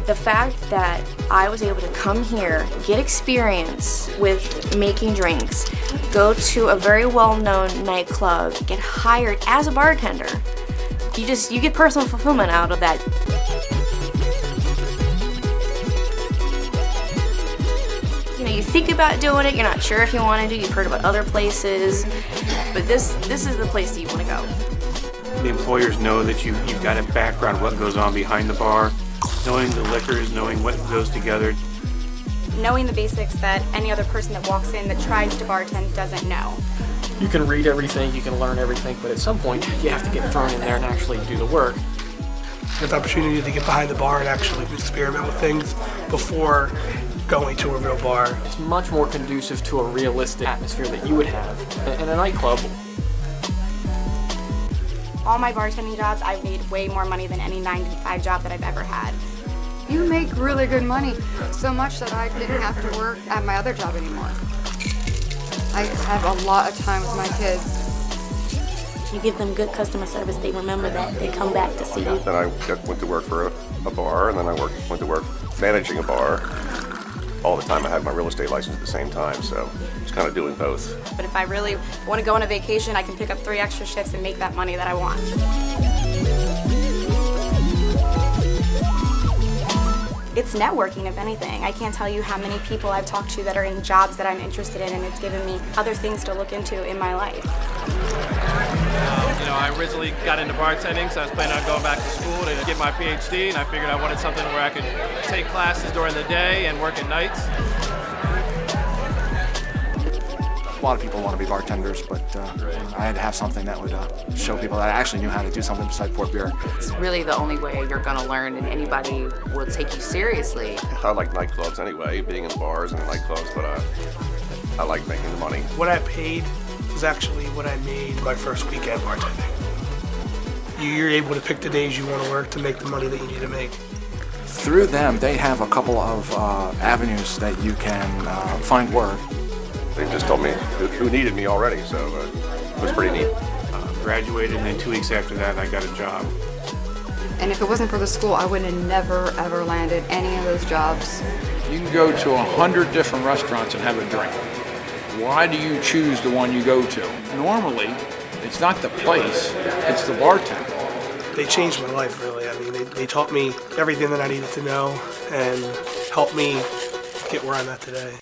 The fact that I was able to come here, get experience with making drinks, go to a very well-known nightclub, get hired as a bartender, you get personal fulfillment out of that. You know, you think about doing it, you're not sure if you want to do, you've heard about other places, but this is the place that you want to go. The employers know that you've got a background, what goes on behind the bar, knowing the liquors, knowing what goes together. Knowing the basics that any other person that walks in that tries to bartend doesn't know. You can read everything, you can learn everything, but at some point you have to get thrown in there and actually do the work. There's opportunity to get behind the bar and actually experiment with things before going to a real bar. It's much more conducive to a realistic atmosphere that you would have in a nightclub. All my bartending jobs, I've made way more money than any 9-to-5 job that I've ever had. You make really good money, so much that I didn't have to work at my other job anymore. I have a lot of time with my kids. You give them good customer service, they remember that, they come back to see you. Then I went to work for a bar, and then I went to work managing a bar. All the time I had my real estate license at the same time, so I was kind of doing both. But if I really want to go on a vacation, I can pick up 3 extra shifts and make that money that I want. It's networking, if anything. I can't tell you how many people I've talked to that are in jobs that I'm interested in, and it's given me other things to look into in my life. You know, I originally got into bartending, so I was planning on going back to school to get my PhD, and I figured I wanted something where I could take classes during the day and work at nights. A lot of people want to be bartenders, but I had to have something that would show people that I actually knew how to do something besides pour beer. It's really the only way you're going to learn, and anybody will take you seriously. I like nightclubs anyway, being in bars and nightclubs, but I like making the money. What I paid was actually what I made my first weekend bartending. You're able to pick the days you want to work to make the money that you need to make. Through them, they have a couple of avenues that you can find work. They just told me who needed me already, so it was pretty neat. Graduated, and then 2 weeks after that, I got a job. And if it wasn't for the school, I would have never, ever landed any of those jobs. You can go to 100 different restaurants and have a drink. Why do you choose the one you go to? Normally, it's not the place, it's the bartender. They changed my life, really. I mean, they taught me everything that I needed to know and helped me get where I'm at today.